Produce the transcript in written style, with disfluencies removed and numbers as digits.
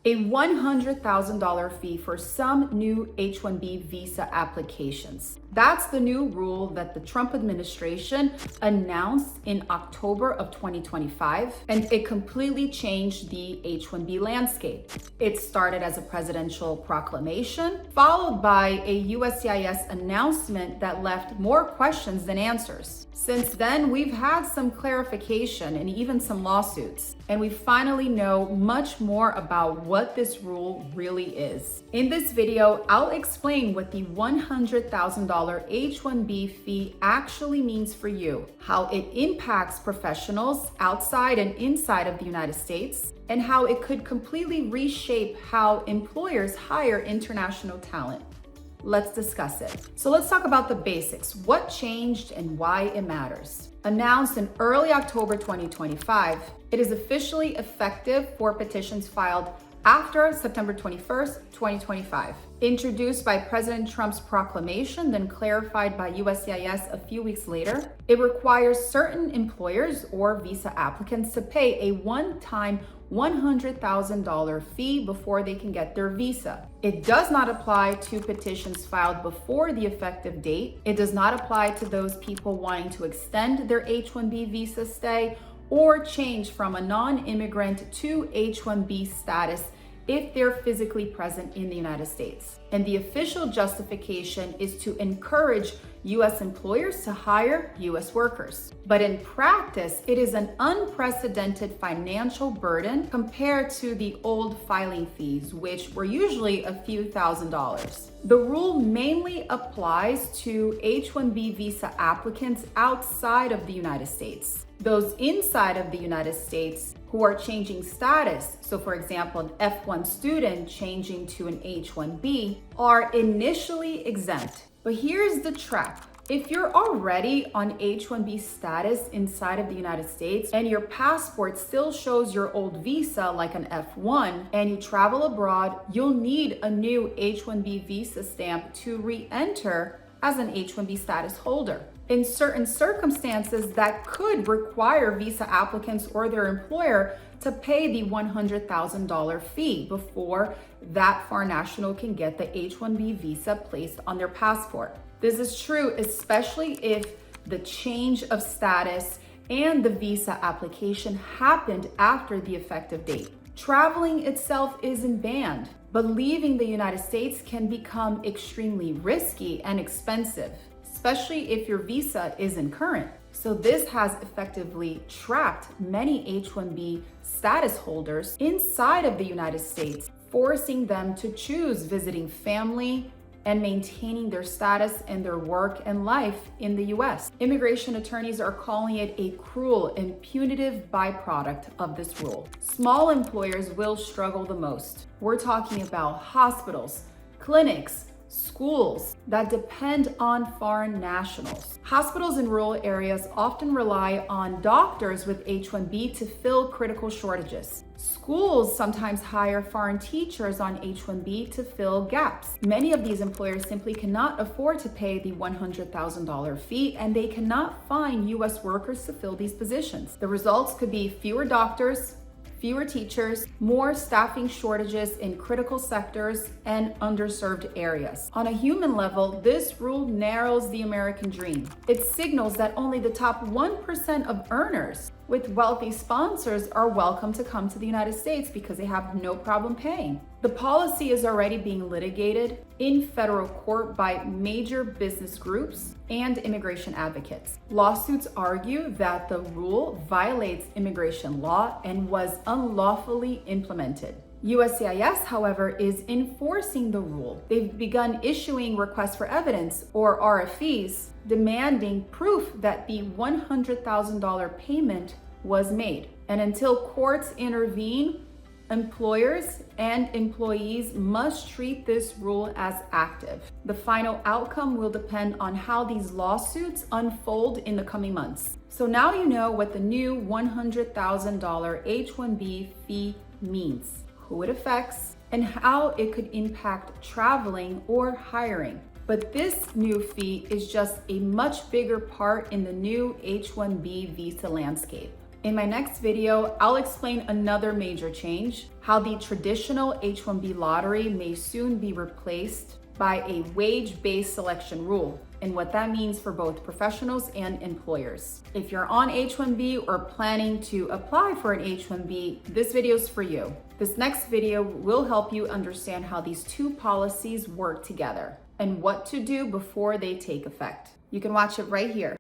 a $100,000 fee for some new H-1B visa applications. That's the new rule that the Trump administration announced in October of 2025, and it completely changed the H-1B landscape. It started as a presidential proclamation, followed by a USCIS announcement that left more questions than answers. Since then, we've had some clarification and even some lawsuits, and we finally know much more about what this rule really is. In this video, I'll explain what the $100,000 H-1B fee actually means for you, how it impacts professionals outside and inside of the United States, and how it could completely reshape how employers hire international talent. Let's discuss it. So let's talk about the basics. What changed and why it matters. Announced in early October 2025, it is officially effective for petitions filed after September 21st, 2025. Introduced by President Trump's proclamation, then clarified by USCIS a few weeks later, it requires certain employers or visa applicants to pay a one-time $100,000 fee before they can get their visa. It does not apply to petitions filed before the effective date. It does not apply to those people wanting to extend their H-1B visa stay or change from a non-immigrant to H-1B status if they're physically present in the United States. And the official justification is to encourage U.S. employers to hire U.S. workers. But in practice, it is an unprecedented financial burden compared to the old filing fees, which were usually a few $1,000s. The rule mainly applies to H-1B visa applicants outside of the United States. Those inside of the United States who are changing status, so for example, an F1 student changing to an H-1B, are initially exempt. But here's the trap. If you're already on H-1B status inside of the United States and your passport still shows your old visa like an F1 and you travel abroad, you'll need a new H-1B visa stamp to re-enter as an H-1B status holder. In certain circumstances, that could require visa applicants or their employer to pay the $100,000 fee before that foreign national can get the H-1B visa placed on their passport. This is true, especially if the change of status and the visa application happened after the effective date. Traveling itself isn't banned, but leaving the United States can become extremely risky and expensive, especially if your visa isn't current. So this has effectively trapped many H-1B status holders inside of the United States, forcing them to choose visiting family and maintaining their status and their work and life in the US. Immigration attorneys are calling it a cruel and punitive byproduct of this rule. Small employers will struggle the most. We're talking about hospitals, clinics, schools that depend on foreign nationals. Hospitals in rural areas often rely on doctors with H-1B to fill critical shortages. Schools sometimes hire foreign teachers on H-1B to fill gaps. Many of these employers simply cannot afford to pay the $100,000 fee, and they cannot find U.S. workers to fill these positions. The results could be fewer doctors, fewer teachers, more staffing shortages in critical sectors and underserved areas. On a human level, this rule narrows the American dream. It signals that only the top 1% of earners with wealthy sponsors are welcome to come to the United States because they have no problem paying. The policy is already being litigated in federal court by major business groups and immigration advocates. Lawsuits argue that the rule violates immigration law and was unlawfully implemented. USCIS, however, is enforcing the rule. They've begun issuing requests for evidence, or RFEs, demanding proof that the $100,000 payment was made. And until courts intervene, employers and employees must treat this rule as active. The final outcome will depend on how these lawsuits unfold in the coming months. So now you know what the new $100,000 H-1B fee means, who it affects, and how it could impact traveling or hiring. But this new fee is just a much bigger part in the new H-1B visa landscape. In my next video, I'll explain another major change, how the traditional H-1B lottery may soon be replaced by a wage-based selection rule, and what that means for both professionals and employers. If you're on H-1B or planning to apply for an H-1B, this video is for you. This next video will help you understand how these two policies work together and what to do before they take effect. You can watch it right here.